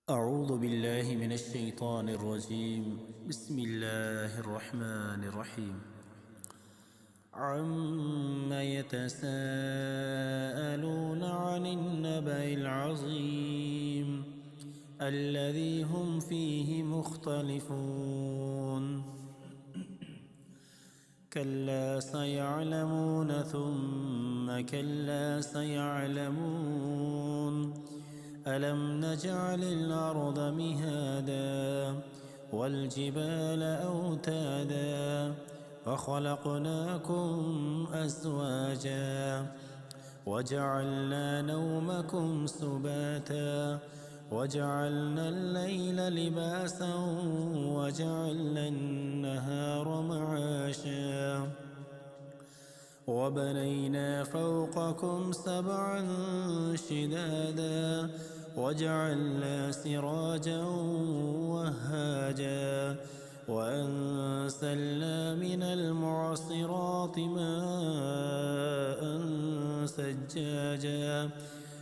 أعوذ بالله من الشيطان الرجيم. بسم الله الرحمن الرحيم. عم يتساءلون عن النبأ العظيم الذي هم فيه مختلفون. كلا سيعلمون ثم كلا سيعلمون. ألم نجعل الأرض مهادا والجبال أوتادا وخلقناكم أزواجا وجعلنا نومكم سباتا وجعلنا الليل لباسا وجعلنا النهار معاشا وبنينا فوقكم سبعا شدادا وجعلنا سراجا وهاجا وأنزلنا من المعصرات ماء ثجاجا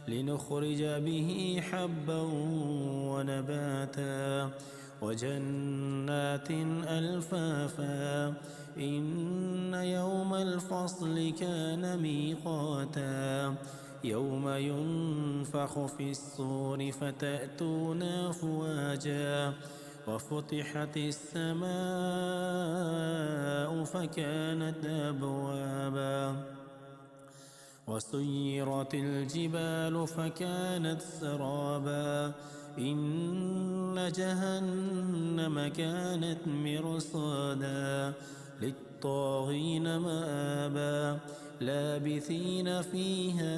لنخرج به حبا ونباتا وجنات ألفافا إن يوم الفصل كان ميقاتا يوم ينفخ في الصور فتأتون أفواجا وفتحت السماء فكانت أبوابا وسيرت الجبال فكانت سرابا إن جهنم كانت مرصادا للطاغين مآبا لابثين فيها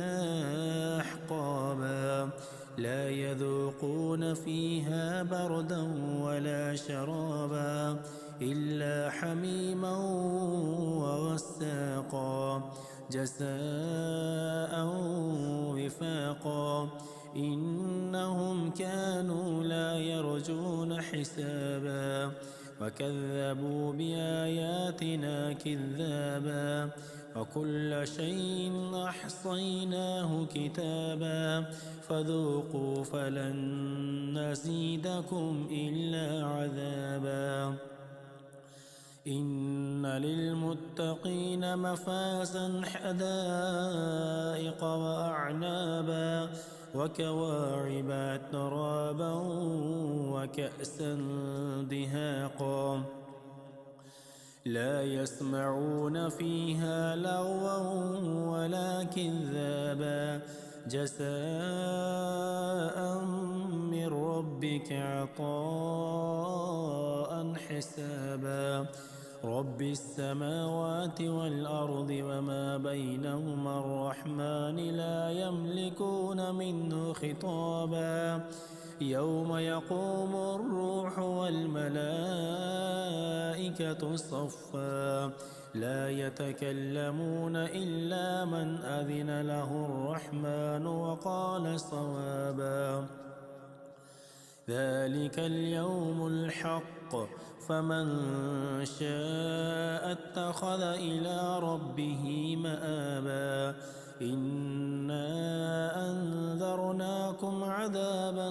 أحقابا لا يذوقون فيها بردا ولا شرابا إلا حميما وغساقا جزاء وفاقا إنهم كانوا لا يرجون حسابا وكذبوا بآياتنا كذابا وكل شيء أحصيناه كتابا فذوقوا فلن نزيدكم إلا عذابا إن للمتقين مفازا حدائق وأعنابا وكواعب أترابا وكأسا دهاقا لا يسمعون فيها لغوا ولا كذابا جزاء من ربك عطاء حسابا رب السماوات والأرض وما بينهما الرحمن لا يملكون منه خطابا يوم يقوم الروح والملائكة صفا لا يتكلمون إلا من أذن له الرحمن وقال صوابا ذلك اليوم الحق فمن شاء اتخذ إلى ربه مآبا إنا أنذرناكم عذابا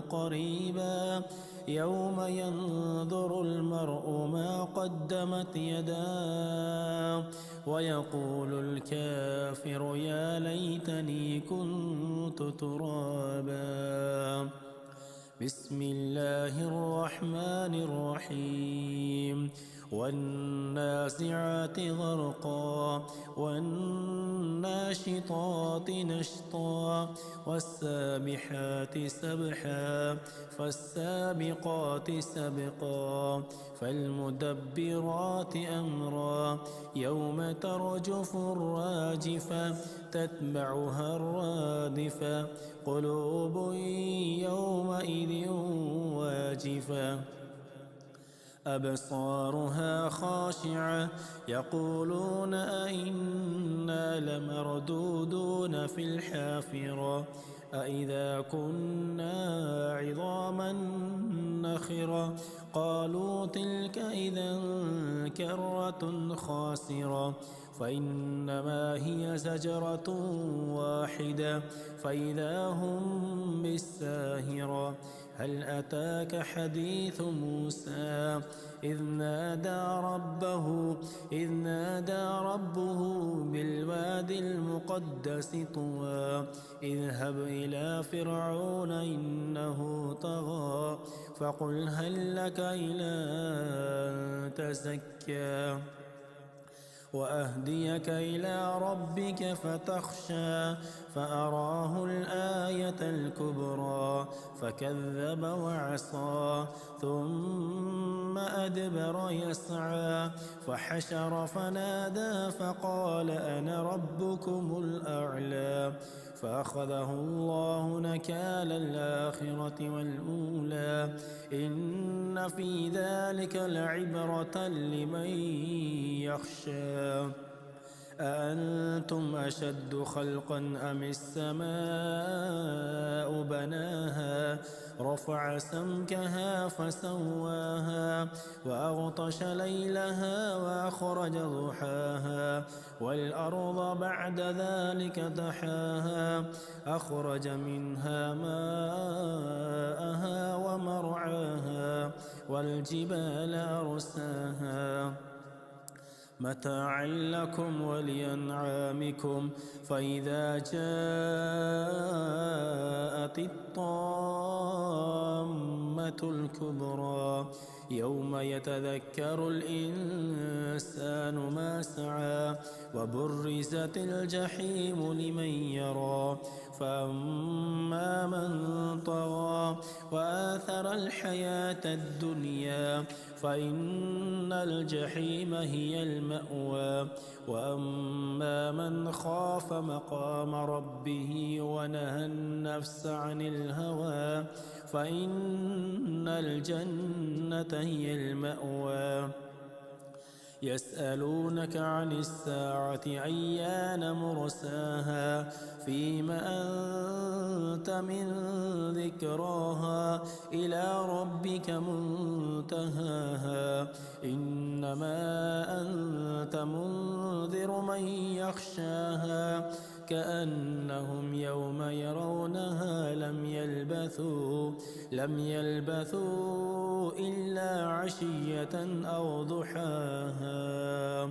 قريبا يوم ينظر المرء ما قدمت يداه ويقول الكافر يا ليتني كنت ترابا بسم الله الرحمن الرحيم والنازعات غرقا والناشطات نشطا والسابحات سبحا فالسابقات سبقا فالمدبرات أمرا يوم ترجف الراجفة تتبعها الرادفة قلوب يومئذ واجفة أبصارها خاشعة يقولون أئنا لمردودون في الحافرة أئذا كنا عظاما نخرة قالوا تلك إذا كرة خاسرة فإنما هي زجرة واحدة فإذا هم بالساهرة هل أتاك حديث موسى إذ نادى ربه بالوادي المقدس طوى اذهب إلى فرعون إنه طغى فقل هل لك إلى أن تزكى وأهديك إلى ربك فتخشى فأراه الآية الكبرى فكذب وعصى ثم أدبر يسعى فحشر فنادى فقال أنا ربكم الأعلى فأخذه الله نكال الآخرة والأولى إن في ذلك لعبرة لمن يخشى أأنتم أشد خلقا أم السماء بناها رفع سمكها فسواها وأغطش ليلها وأخرج ضحاها والأرض بعد ذلك دحاها أخرج منها ماءها ومرعاها والجبال أرساها متاعا لكم ولأنعامكم فإذا جاءت الطامة الكبرى يوم يتذكر الإنسان ما سعى وبرزت الجحيم لمن يرى فأما من طغى وآثر الحياة الدنيا فإن الجحيم هي المأوى وأما من خاف مقام ربه ونهى النفس عن الهوى فإن الجنة هي المأوى يسألونك عن الساعة أيان مرساها فيم أنت من ذكراها إلى ربك منتهاها إنما أنت منذر من يخشاها كأنهم يوم يرونها لم يلبثوا إلا عشية أو ضحاها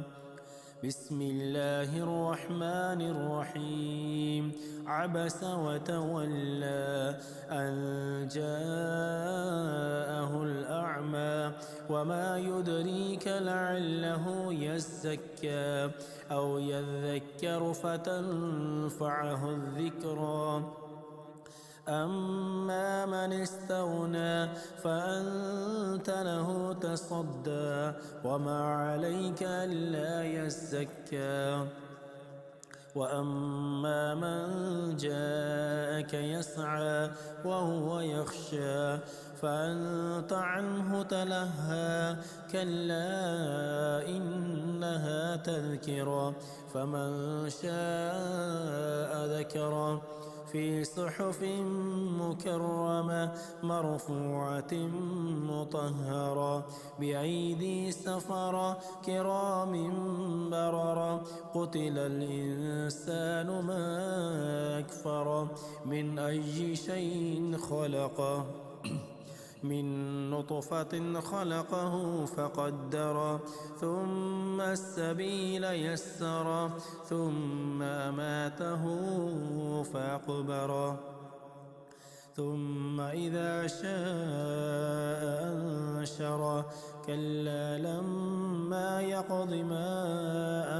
بسم الله الرحمن الرحيم عبس وتولى أن جاءه الأعمى وما يدريك لعله يزكى أو يذكر فتنفعه الذكرى أما من استغنى فأنت له تصدى وما عليك ألا يزكى وأما من جاءك يسعى وهو يخشى فأنت عنه تلهى كلا إنها تذكرة فمن شاء ذكره في صحف مكرمة مرفوعة مطهرة بأيدي سفرة كرام بررة قتل الإنسان ما أكفره من أي شيء خلقه من نطفة خلقه فقدر ثم السبيل يسر ثم أماته فأقبر ثم إذا شاء أنشر كلا لما يقض ما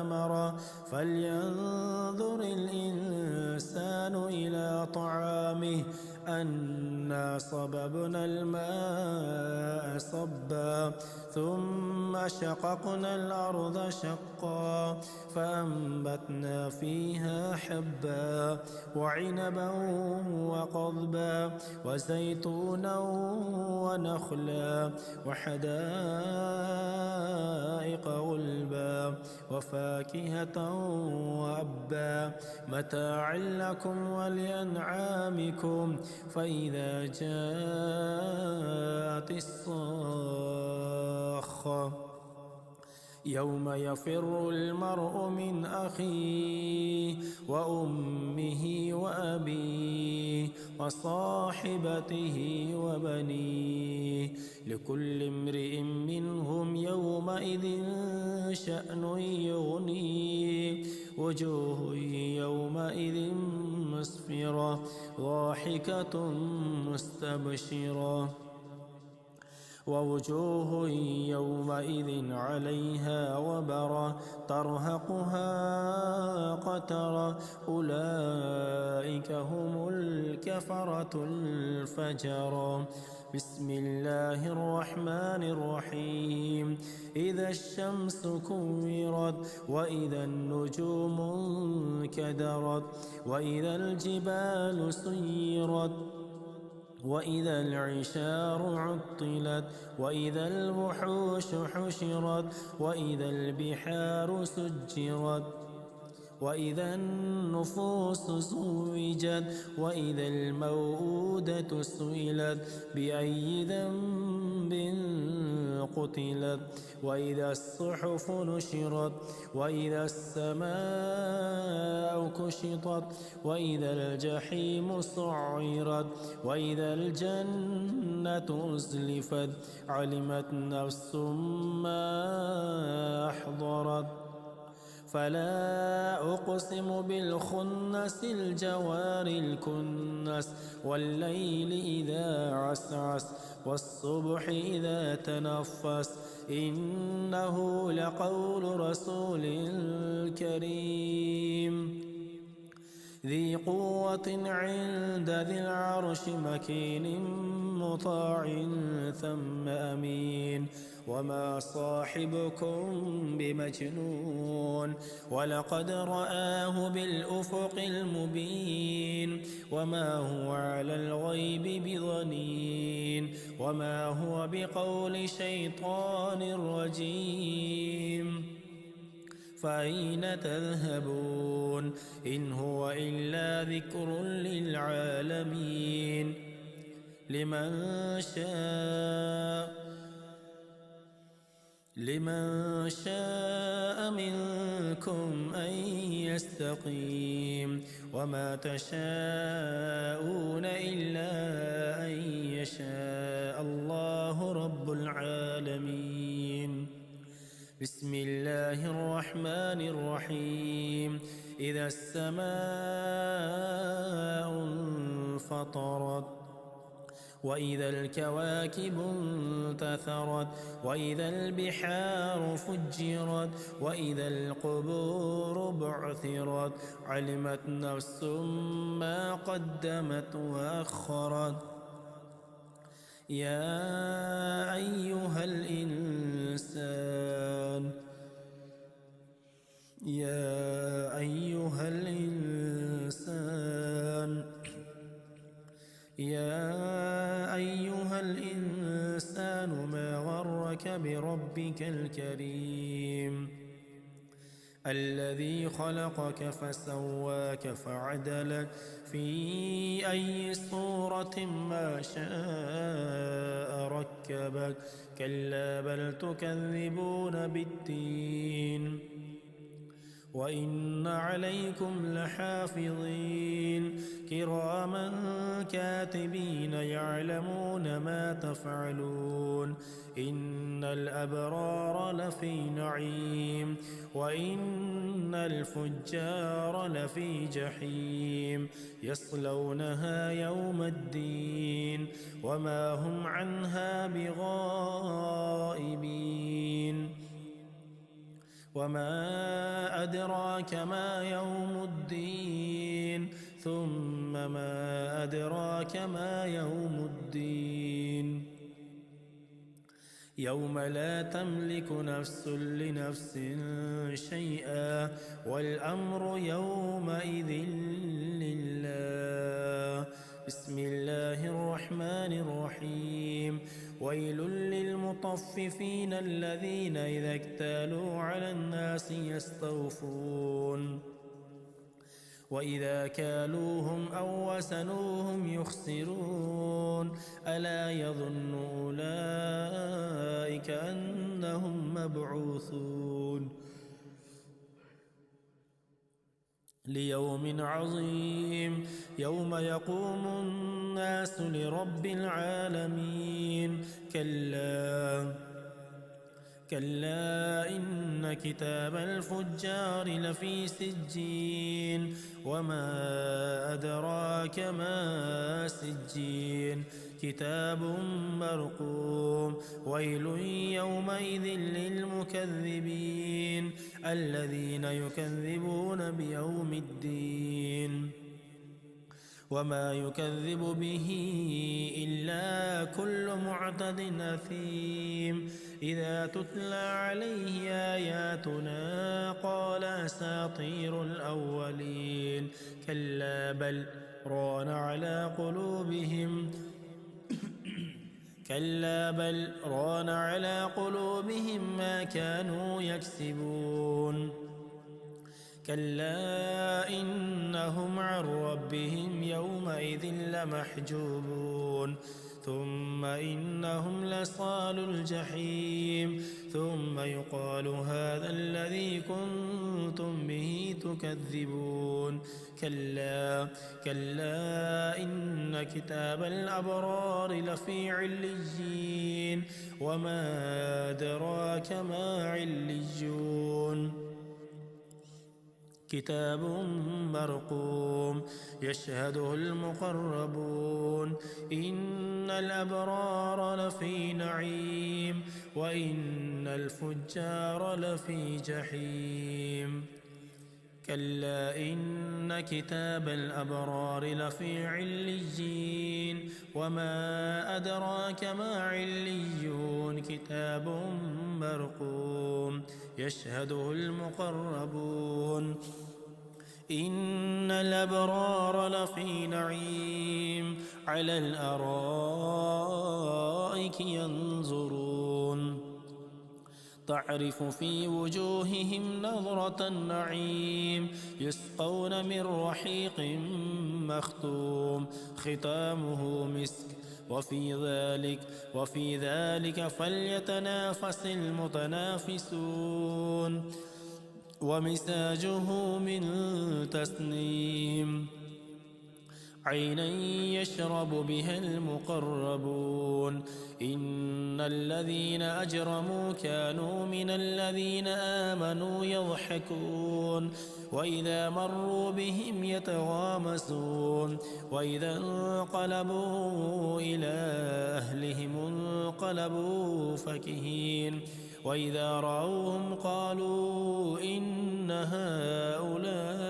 أمر فلينظر الإنسان إلى طعامه أنا صببنا الماء صبا ثم شققنا الأرض شقا فأنبتنا فيها حبا وعنبا وقضبا وزيتونا ونخلا وحدائق غلبا وفاكهة وأبا متاعا لكم ولأنعامكم فإذا جاءت الصاخة يوم يفر المرء من أخيه وأمه وأبيه وصاحبته وبنيه لكل امرئ منهم يومئذ شأن يغنيه وجوه يومئذ مسفرة ضاحكة مستبشرة ووجوه يومئذ عليها وبرة ترهقها قترة أولئك هم الكفرة الفجرة بسم الله الرحمن الرحيم إذا الشمس كورت وإذا النجوم انكدرت وإذا الجبال سيرت وإذا العشار عطلت وإذا الوحوش حشرت وإذا البحار سجرت وإذا النفوس زوجت وإذا الموءودة سئلت بأي ذنب قتلت وإذا الصحف نشرت وإذا السماء كشطت وإذا الجحيم سعرت وإذا الجنة أزلفت علمت نفس ما أحضرت فلا أقسم بالخنس الجوار الكنس والليل إذا عسعس والصبح إذا تنفس إنه لقول رسول كريم ذي قوة عند ذي العرش مكين مطاع ثم أمين وما صاحبكم بمجنون ولقد رآه بالأفق المبين وما هو على الغيب بضنين وما هو بقول شيطان رجيم فأين تذهبون إن هو إلا ذكر للعالمين لمن شاء منكم أن يستقيم وما تشاءون إلا أن يشاء الله رب العالمين بسم الله الرحمن الرحيم إذا السماء انفطرت وإذا الكواكب انتثرت وإذا البحار فجرت وإذا القبور بعثرت علمت نفس ما قدمت وأخرت يا أيها الإنسان ما غرك بربك الكريم الذي خلقك فسواك فعدلك في أي صورة ما شاء ركبك كلا بل تكذبون بالدين وإن عليكم لحافظين كراما كاتبين يعلمون ما تفعلون إن الأبرار لفي نعيم وإن الفجار لفي جحيم يصلونها يوم الدين وما هم عنها بغائبين وما أدراك ما يوم الدين ثم ما أدراك ما يوم الدين يوم لا تملك نفس لنفس شيئا والأمر يومئذ لله بسم الله الرحمن الرحيم ويل للمطففين الذين إذا اكتالوا على الناس يستوفون وإذا كالوهم أو وزنوهم يخسرون ألا يظن أولئك أنهم مبعوثون ليوم عظيم يوم يقوم الناس لرب العالمين كلا إن كتاب الفجار لفي سجين وما أدراك ما سجين كتاب مرقوم ويل يومئذ للمكذبين الذين يكذبون بيوم الدين وما يكذب به إلا كل معتد أثيم إذا تتلى عليه آياتنا قال أساطير الأولين كلا بل ران على قلوبهم ما كانوا يكسبون كلا إنهم عن ربهم يومئذ لمحجوبون ثم إنهم لصالو الجحيم ثم يقال هذا الذي كنتم به تكذبون كلا إن كتاب الأبرار لفي عليين وما أدراك ما عليون كتاب مرقوم يشهده المقربون إن الأبرار لفي نعيم وإن الفجار لفي جحيم كلا إن كتاب الأبرار لفي عليين وما أدراك ما عليون كتاب مرقوم يشهده المقربون إن الأبرار لفي نعيم على الأرائك ينظرون تعرف في وجوههم نظرة النعيم يسقون من رحيق مختوم ختامه مسك وفي ذلك فليتنافس المتنافسون ومزاجه من تسنيم عينا يشرب بها المقربون إن الذين أجرموا كانوا من الذين آمنوا يضحكون وإذا مروا بهم يتغامزون وإذا انقلبوا إلى أهلهم انقلبوا فكهين وإذا رأوهم قالوا إن هؤلاء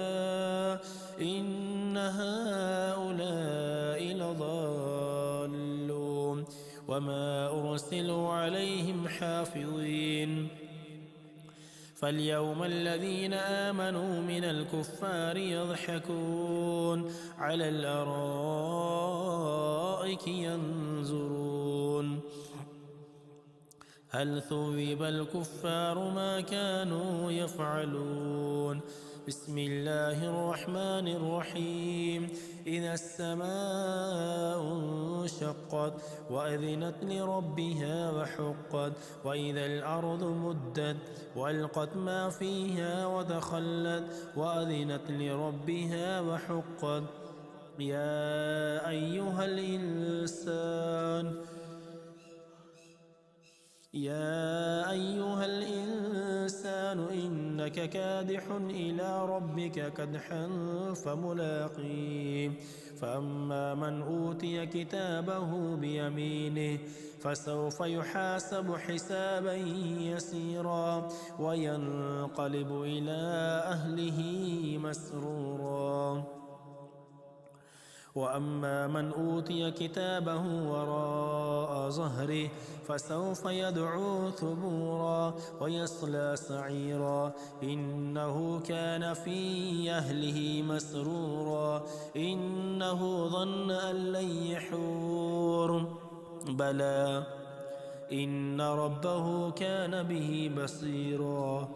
لضالون وما أرسلوا عليهم حافظين فاليوم الذين آمنوا من الكفار يضحكون على الأرائك ينظرون هل ثوب الكفار ما كانوا يفعلون بسم الله الرحمن الرحيم إذا السماء انشقت وأذنت لربها وحقت وإذا الأرض مدت وألقت ما فيها وتخلت وأذنت لربها وحقت يا أيها الإنسان إنك كادح إلى ربك كدحا فملاقيه فأما من أوتي كتابه بيمينه فسوف يحاسب حسابا يسيرا وينقلب إلى أهله مسرورا وأما من أوتي كتابه وراء ظهره فسوف يدعو ثبورا ويصلى سعيرا إنه كان في أهله مسرورا إنه ظن أن لن يحور بلى إن ربه كان به بصيرا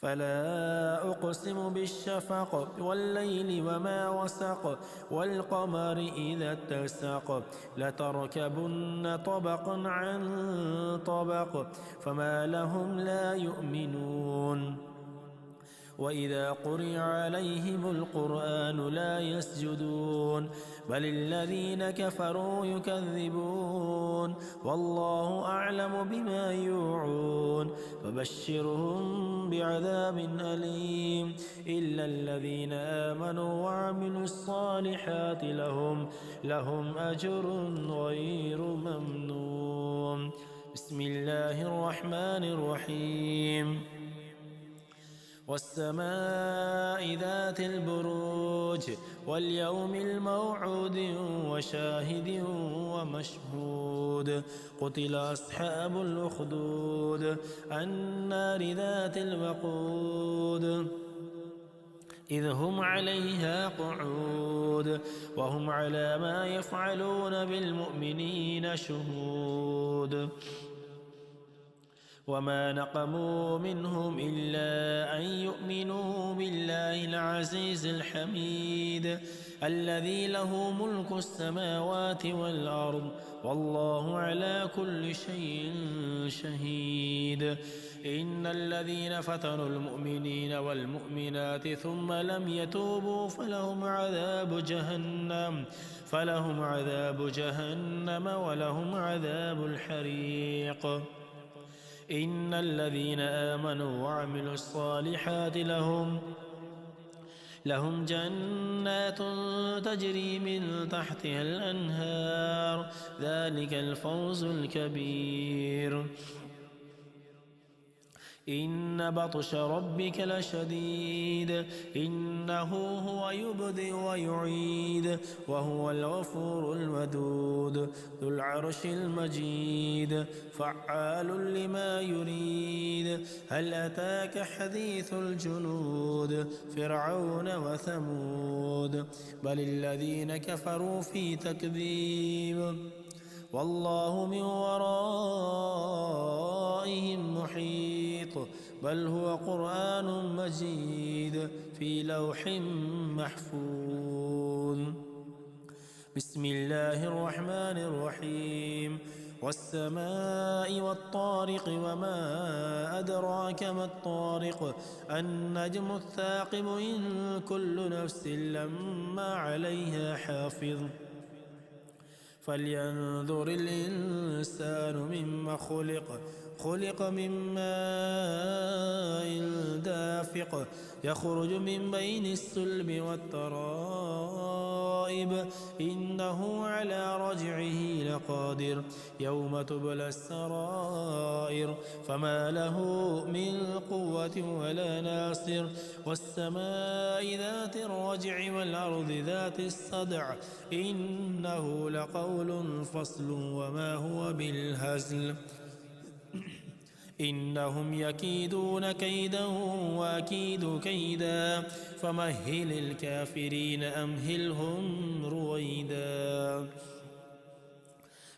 فلا أقسم بالشفق والليل وما وسق والقمر إذا اتسق لتركبن طبقا عن طبق فما لهم لا يؤمنون وإذا قرئ عليهم القرآن لا يسجدون بل الذين كفروا يكذبون والله أعلم بما يوعون فبشرهم بعذاب أليم إلا الذين آمنوا وعملوا الصالحات لهم أجر غير ممنون. بسم الله الرحمن الرحيم. والسماء ذات البروج واليوم الموعود وشاهد ومشهود قتل أصحاب الأخدود النار ذات الوقود إذ هم عليها قعود وهم على ما يفعلون بالمؤمنين شهود وما نقموا منهم إلا أن يؤمنوا بالله العزيز الحميد الذي له ملك السماوات والأرض والله على كل شيء شهيد. إن الذين فتنوا المؤمنين والمؤمنات ثم لم يتوبوا فلهم عذاب جهنم ولهم عذاب الحريق. إن الذين آمنوا وعملوا الصالحات لهم جنات تجري من تحتها الأنهار ذلك الفوز الكبير. إن بطش ربك لشديد إنه هو يبدئ ويعيد وهو الغفور الودود ذو العرش المجيد فعال لما يريد. هل أتاك حديث الجنود فرعون وثمود بل الذين كفروا في تكذيب والله من ورائهم محيط بل هو قرآن مجيد في لوح محفوظ. بسم الله الرحمن الرحيم. والسماء والطارق وما أدراك ما الطارق النجم الثاقب إن كل نفس لما عليها حافظ فلينظر الإنسان مما خلق من ماء دافق يخرج من بين الصلب والترائب إنه على رجعه لقادر يوم تبلى السرائر فما له من قوة ولا ناصر. والسماء ذات الرجع والأرض ذات الصدع إنه لقول فصل وما هو بالهزل إنهم يكيدون كيدا وأكيد كيدا فمهل الكافرين أمهلهم رويدا.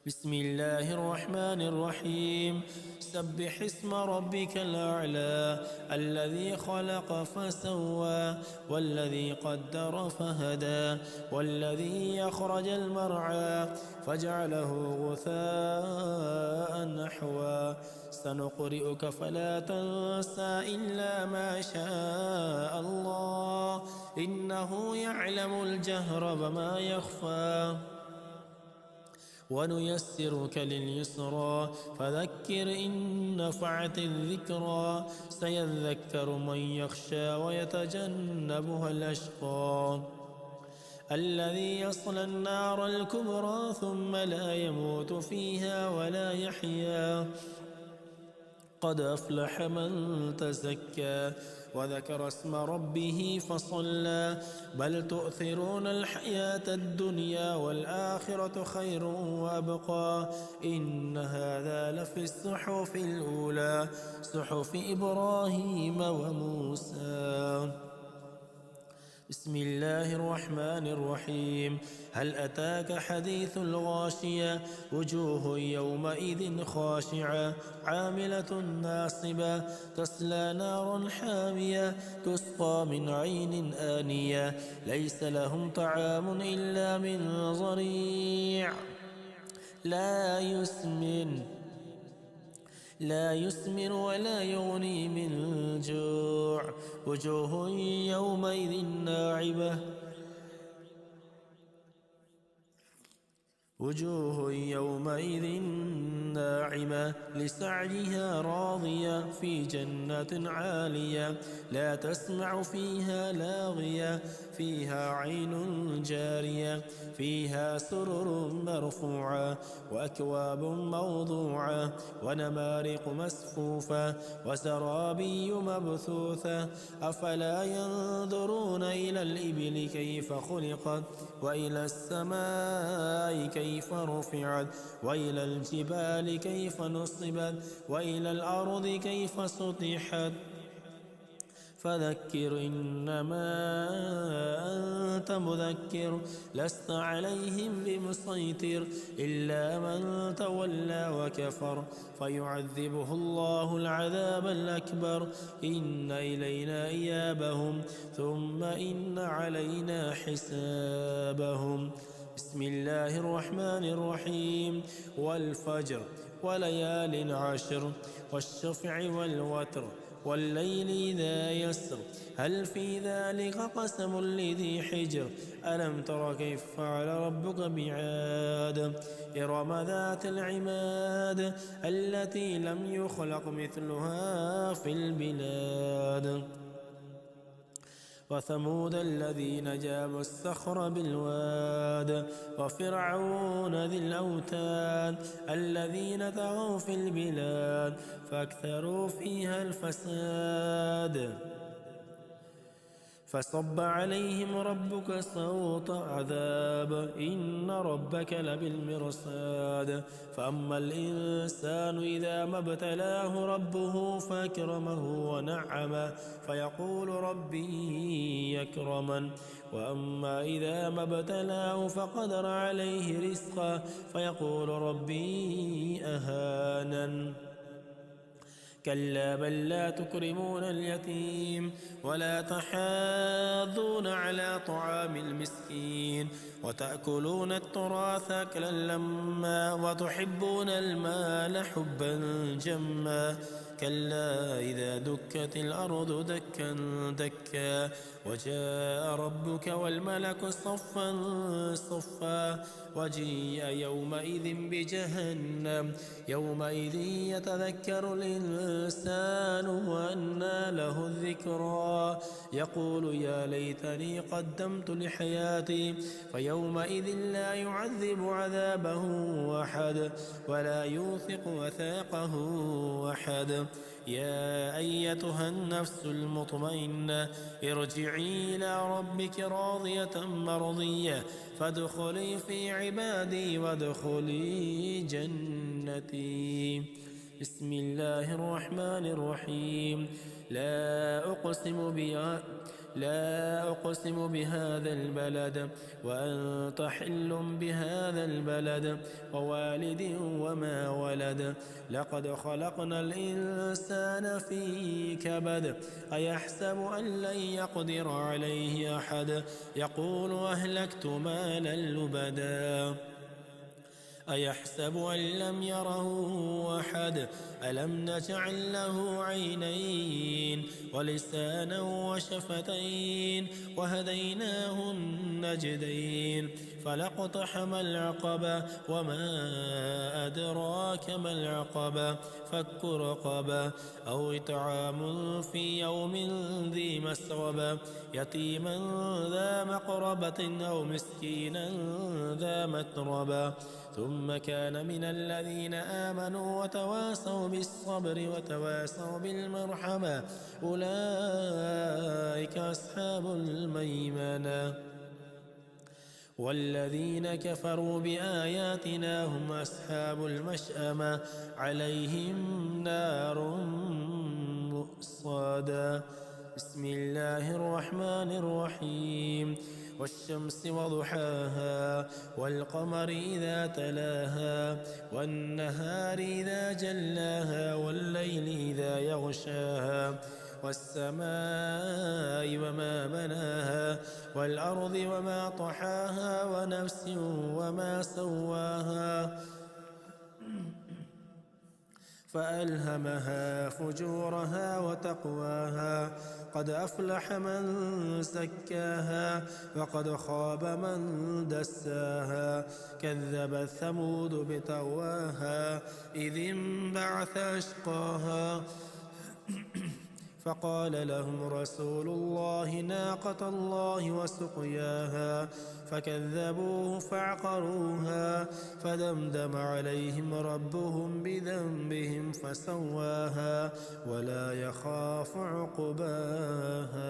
بسم الله الرحمن الرحيم. سبح اسم ربك الأعلى الذي خلق فسوى والذي قدر فهدى والذي أخرج المرعى فجعله غثاء نحوا سنقرئك فلا تنسى إلا ما شاء الله إنه يعلم الجهر وما يخفى ونيسرك لليسرى فذكر إن نفعت الذكرى سيذكر من يخشى ويتجنبها الأشقى الذي يصلى النار الكبرى ثم لا يموت فيها ولا يحيا قد أفلح من تزكى وذكر اسم ربه فصلى بل تؤثرون الحياة الدنيا والآخرة خير وأبقى إن هذا لفي الصحف الأولى صحف إبراهيم وموسى. بسم الله الرحمن الرحيم. هل أتاك حديث الغاشية؟ وجوه يومئذ خاشعة عاملة ناصبة تصلى نارا حامية تسقى من عين آنية ليس لهم طعام إلا من ضريع لا يسمن ولا يغني من جوع وجوه يومئذ ناعمة لسعيها راضية في جنة عالية لا تسمع فيها لاغية فيها عين جارية فيها سرر مرفوعة وأكواب موضوعة ونمارق مسفوفة وزرابي مبثوثة أفلا ينظرون إلى الإبل كيف خلقت وإلى السماء كيف رفعت وإلى الجبال كيف نصبت وإلى الأرض كيف سطحت فذكر إنما أنت مذكر لست عليهم بمسيطر إلا من تولى وكفر فيعذبه الله العذاب الأكبر إن إلينا إيابهم ثم إن علينا حسابهم. بسم الله الرحمن الرحيم. والفجر وليال عشر والشفع والوتر والليل إذا يسر هل في ذلك قسم لذي حجر ألم تر كيف فعل ربك بعاد إرم ذات العماد التي لم يخلق مثلها في البلاد وثمود الذين جابوا الصخر بالواد وفرعون ذي الأوتاد الذين طغوا في البلاد فاكثروا فيها الفساد فصب عليهم ربك صوت عذاب إن ربك لبالمرصاد فأما الإنسان إذا ما ابتلاه ربه فأكرمه ونعمه فيقول ربي يكرمن وأما إذا ما ابتلاه فقدر عليه رزقه فيقول ربي أهانن كلا بل لا تكرمون اليتيم ولا تحاضون على طعام المسكين وتأكلون التراث أكلا لما وتحبون المال حبا جما كلا إذا دكت الأرض دكا دكا وجاء ربك والملك صفا صفا وجيء يومئذ بجهنم يومئذ يتذكر الإنسان وأنى له الذكرى يقول يا ليتني قدمت لحياتي فيومئذ لا يعذب عذابه أحد ولا يوثق وثاقه أحد يا أيتها النفس المطمئنة ارجعي إلى ربك راضية مرضية فادخلي في عبادي وادخلي جنتي. بسم الله الرحمن الرحيم. لا أقسم بهذا البلد وأنت حل بهذا البلد ووالد وما ولد لقد خلقنا الإنسان في كبد أيحسب أن لن يقدر عليه أحد يقول أهلكت مالا لبدا أيحسب أن لم يره أحد ألم نجعل له عينين ولسانا وشفتين وهديناه النجدين فلاقتحم العقبة وما أدراك ما العقبة فك رقبة أو إطعام في يوم ذي مسغبة يتيما ذا مقربة أو مسكينا ذا متربة ثم كان من الذين آمنوا وتواصوا بالصبر وتواصوا بالمرحمة أولئك أصحاب الميمنة والذين كفروا بآياتنا هم أصحاب المشأمة عليهم نار مؤصدة. بسم الله الرحمن الرحيم والشمس وضحاها والقمر إذا تلاها والنهار إذا جلاها والليل إذا يغشاها والسماء وما بناها والأرض وما طحاها ونفس وما سواها فألهمها فجورها وتقواها قد أفلح من زكاها وقد خاب من دساها كذبت ثمود بطغواها إذ انبعث أشقاها فقال لهم رسول الله ناقة الله وسقياها فكذبوه فعقروها فدمدم عليهم ربهم بذنبهم فسواها ولا يخاف عقباها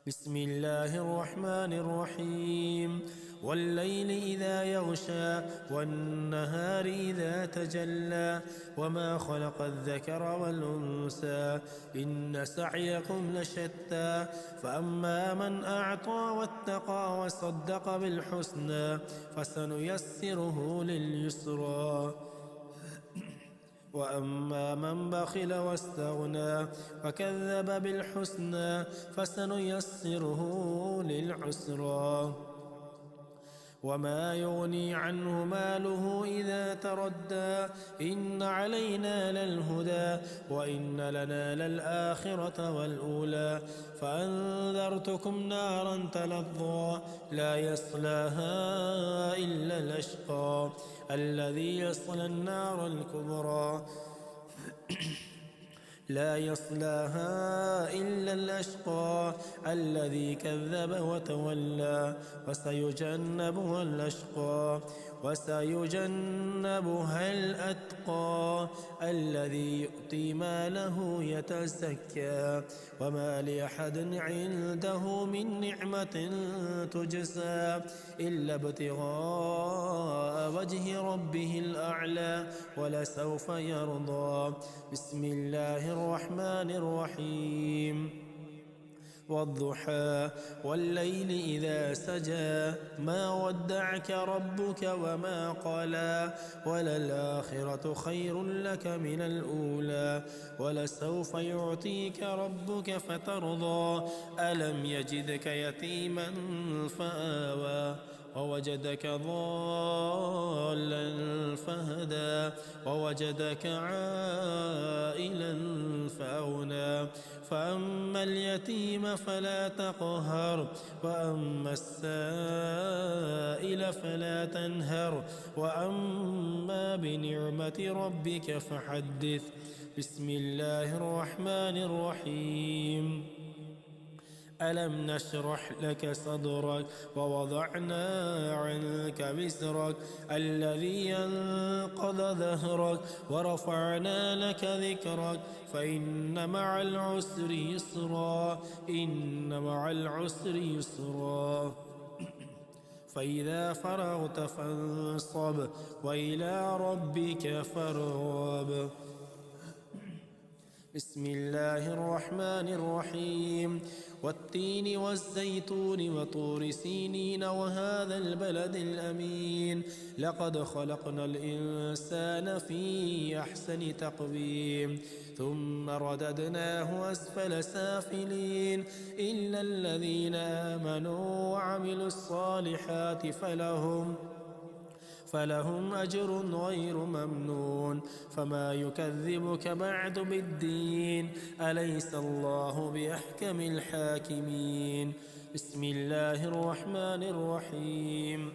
بسم الله الرحمن الرحيم والليل إذا يغشى والنهار إذا تجلى وما خلق الذكر والأنثى إن سعيكم لشتى فأما من أعطى واتقى وصدق بالحسنى فسنيسره لليسرى وأما من بخل واستغنى وكذب بالحسنى فسنيسره للعسرى وما يغني عنه ماله إذا تردى إن علينا للهدى وإن لنا للآخرة والأولى فأنذرتكم نارا تلظى لا يصلاها إلا الأشقى الذي يصلى النار الكبرى لا يصلاها إلا الأشقى الذي كذب وتولى وسيجنبها الأشقى وسيجنبها الأتقى الذي يؤتي ماله يتزكى وما لأحد عنده من نعمة تجزى إلا ابتغاء وجه ربه الأعلى ولسوف يرضى بسم الله الرحمن الرحيم والضحى والليل إذا سجى ما ودعك ربك وما قلى وللآخرة خير لك من الأولى ولسوف يعطيك ربك فترضى ألم يجدك يتيما فآوى ووجدك ضالا فهدى ووجدك عائلا فأغنى فأما اليتيم فلا تقهر وأما السائل فلا تنهر وأما بنعمة ربك فحدث بسم الله الرحمن الرحيم ألم نشرح لك صدرك ووضعنا عنك وزرك الذي ينقض ظهرك ورفعنا لك ذكرك فإن مع العسر يسرا إن مع العسر يسرا فإذا فرغت فانصب وإلى ربك فارغب بسم الله الرحمن الرحيم والتين والزيتون وطور سينين وهذا البلد الأمين لقد خلقنا الإنسان في أحسن تقويم ثم رددناه أسفل سافلين إلا الذين آمنوا وعملوا الصالحات فلهم أجر غير ممنون فما يكذبك بعد بالدين أليس الله بأحكم الحاكمين بسم الله الرحمن الرحيم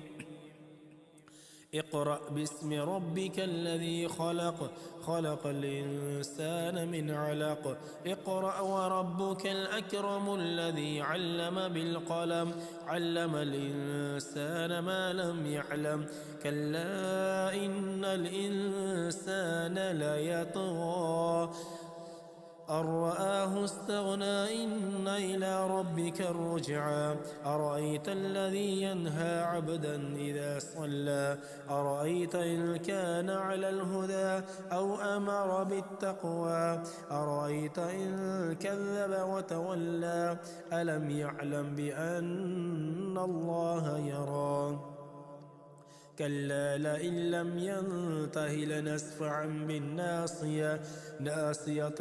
اقرأ باسم ربك الذي خلق خلق الإنسان من علق اقرأ وربك الأكرم الذي علم بالقلم علم الإنسان ما لم يعلم كلا إن الإنسان ليطغى أن رآه استغنى إن إلى ربك الرجعى أرأيت الذي ينهى عبدا إذا صلى أرأيت إن كان على الهدى أو أمر بالتقوى أرأيت إن كذب وتولى ألم يعلم بأن الله يرى كلا لئن لم ينته لنسفعا بالناصية ناصية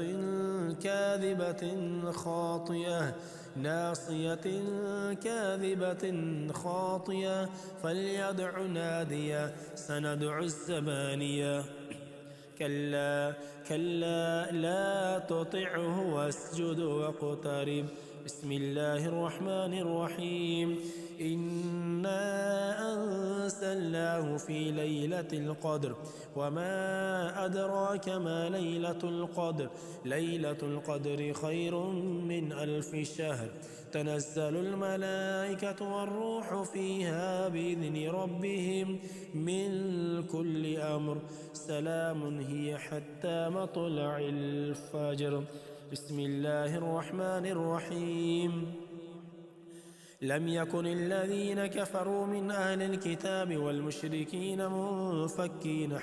كاذبة خاطية فليدع نادية سندع الزبانية كلا لا تطعه واسجد واقترب بسم الله الرحمن الرحيم إنا أنزلناه في ليلة القدر وما أدراك ما ليلة القدر ليلة القدر خير من 1000 شهر تنزل الملائكة والروح فيها بإذن ربهم من كل أمر سلام هي حتى مطلع الفجر بسم الله الرحمن الرحيم لم يكن الذين كفروا من أهل الكتاب والمشركين منفكين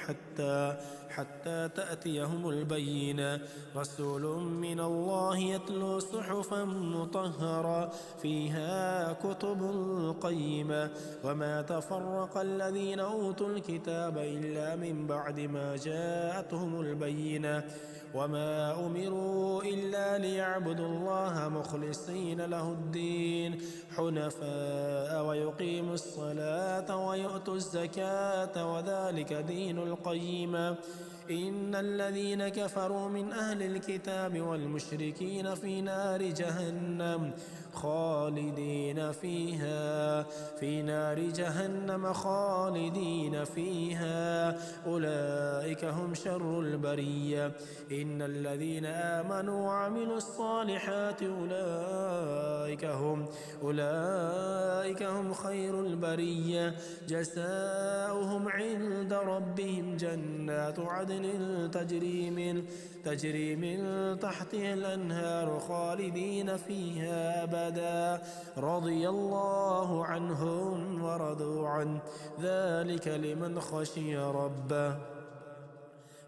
حتى تأتيهم البينة رسول من الله يتلو صحفا مطهرة فيها كتب قيمة وما تفرق الذين أوتوا الكتاب إلا من بعد ما جاءتهم البينة وما أمروا إلا ليعبدوا الله مخلصين له الدين حنفاء ويقيموا الصلاة ويؤتوا الزكاة وذلك دين القيمة إن الذين كفروا من أهل الكتاب والمشركين في نار جهنم خالدين فيها أولئك هم شر البرية إن الذين آمنوا وعملوا الصالحات أولئك هم خير البرية جزاؤهم عند ربهم جنات عدن تجري من تحتها الأنهار خالدين فيها أبدا رضي الله عنهم ورضوا عنه ذلك لمن خشي ربه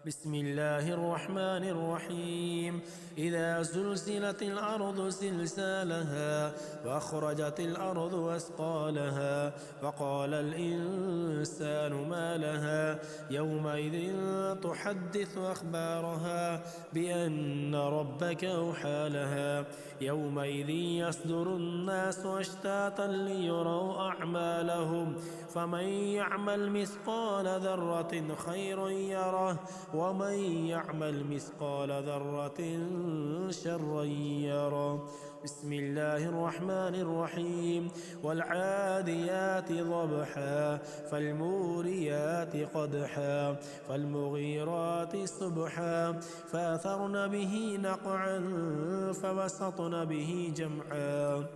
بسم الله الرحمن الرحيم إذا زلزلت الأرض زلزالها وأخرجت الأرض أثقالها وقال الإنسان ما لها يومئذ تحدث أخبارها بأن ربك أوحى لها يومئذ يصدر الناس أشتاتا ليروا أعمالهم فمن يعمل مثقال ذرة خيرا يره ومن يعمل مثقال ذرة شرا يره بسم الله الرحمن الرحيم والعاديات ضبحا فالموريات قدحا فالمغيرات صبحا فأثرن به نقعا فوسطن به جمعا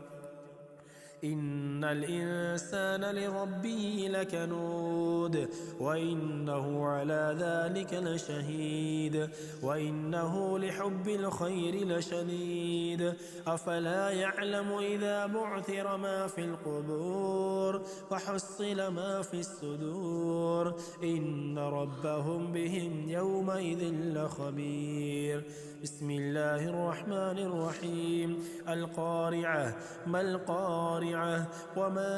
إن الإنسان لربه لكنود وإنه على ذلك لشهيد وإنه لحب الخير لشديد أفلا يعلم إذا بعثر ما في القبور وحصل ما في الصدور إن ربهم بهم يومئذ لخبير بسم الله الرحمن الرحيم القارعة ما القارعة وما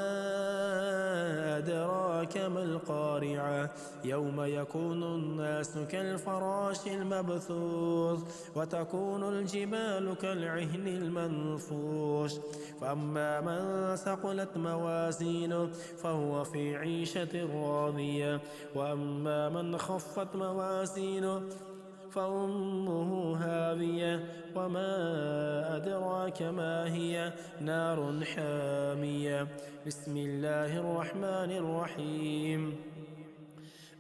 أدراك ما القارعة يوم يكون الناس كالفراش المبثوث وتكون الجبال كالعهن المنفوش فأما من ثقلت موازينه فهو في عيشة راضية وأما من خفت موازينه فأمه هاوية وما أدراك ما هي نار حامية بسم الله الرحمن الرحيم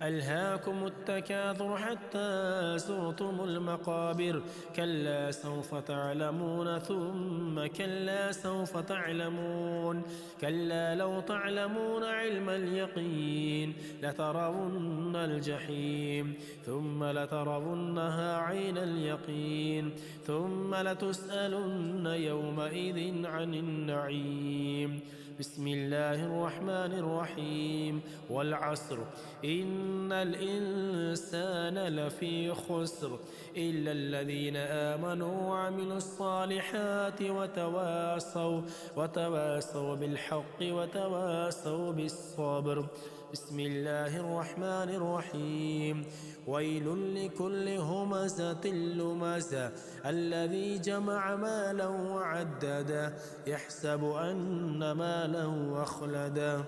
ألهاكم التكاثر حتى زرتم المقابر كلا سوف تعلمون ثم كلا سوف تعلمون كلا لو تعلمون علم اليقين لترون الجحيم ثم لترونها عين اليقين ثم لتسألن يومئذ عن النعيم بسم الله الرحمن الرحيم والعصر إن الإنسان لفي خسر إلا الذين آمنوا وعملوا الصالحات وتواصوا بالحق وتواصوا بالصبر بسم الله الرحمن الرحيم ويل لكل همزة لمزة الذي جمع مالا وعدده يحسب أن ماله أخلده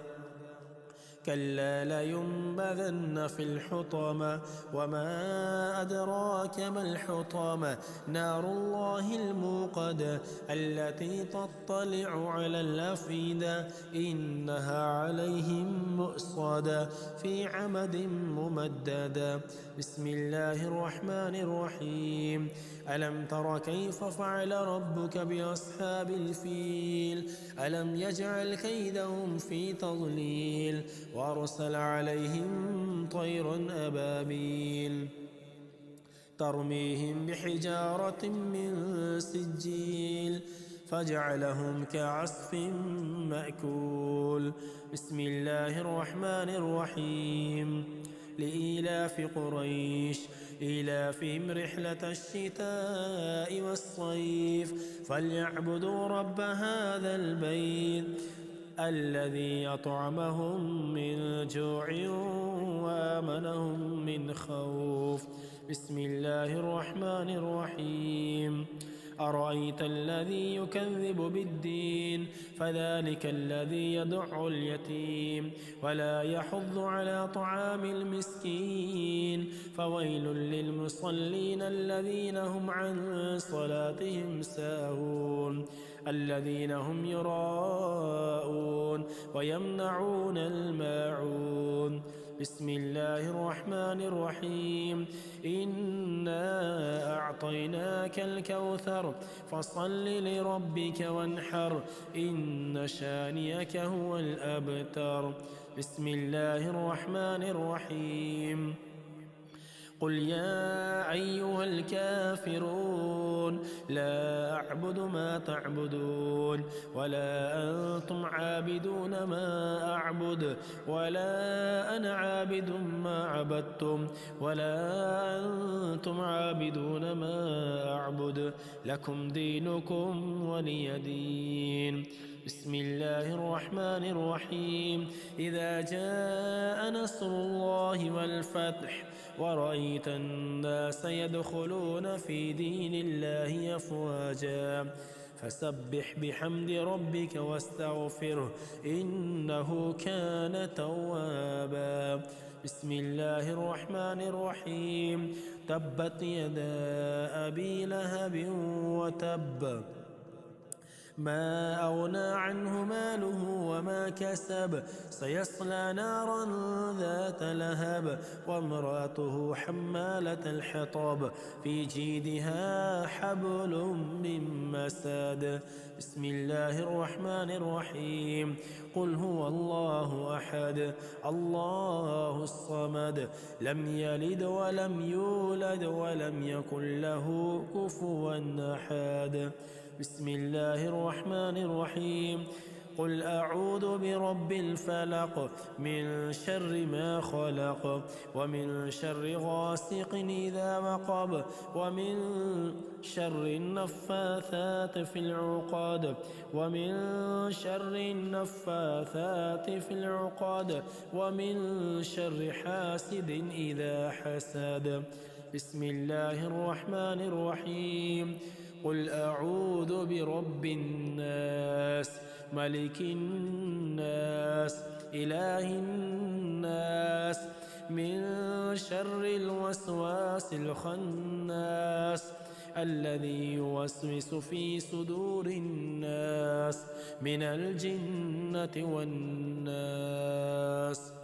كلا لينبذن في الحطمة وما أدراك ما الحطمة نار الله الموقدة التي تطلع على الأفئدة إنها عليهم مؤصدة في عمد ممددة بسم الله الرحمن الرحيم ألم تر كيف فعل ربك بأصحاب الفيل ألم يجعل كيدهم في تضليل وأرسل عليهم طيرا أبابيل ترميهم بحجارة من سجيل فجعلهم كعصف مأكول بسم الله الرحمن الرحيم لإيلاف قريش إيلافهم رحلة الشتاء والصيف فليعبدوا رب هذا البيت الذي أطعمهم من جوع وآمنهم من خوف بسم الله الرحمن الرحيم أرأيت الذي يكذب بالدين فذلك الذي يدع اليتيم ولا يحض على طعام المسكين فويل للمصلين الذين هم عن صلاتهم ساهون الذين هم يراءون ويمنعون الماعون بسم الله الرحمن الرحيم إنا أعطيناك الكوثر فصل لربك وانحر إن شانئك هو الأبتر بسم الله الرحمن الرحيم قل يا أيها الكافرون لا أعبد ما تعبدون ولا أنتم عابدون ما أعبد ولا أنا عابد ما عبدتم ولا أنتم عابدون ما أعبد لكم دينكم ولي دين بسم الله الرحمن الرحيم إذا جاء نصر الله والفتح ورأيت الناس يدخلون في دين الله أفواجا فسبح بحمد ربك واستغفره إنه كان توابا بسم الله الرحمن الرحيم تبت يدا أبي لهب وتب ما أغنى عنه ماله وما كسب سيصلى نارا ذات لهب وامرأته حمالة الحطب في جيدها حبل من مسد بسم الله الرحمن الرحيم قل هو الله أحد الله الصمد لم يلد ولم يولد ولم يكن له كفوا أحد بسم الله الرحمن الرحيم قل أعوذ برب الفلق من شر ما خلق ومن شر غاسق إذا وقب ومن شر النفاثات في العقد ومن شر النفاثات في العقد ومن شر حاسد إذا حسد بسم الله الرحمن الرحيم قل أعوذ برب الناس ملك الناس إله الناس من شر الوسواس الخناس الذي يوسوس في صدور الناس من الجنة والناس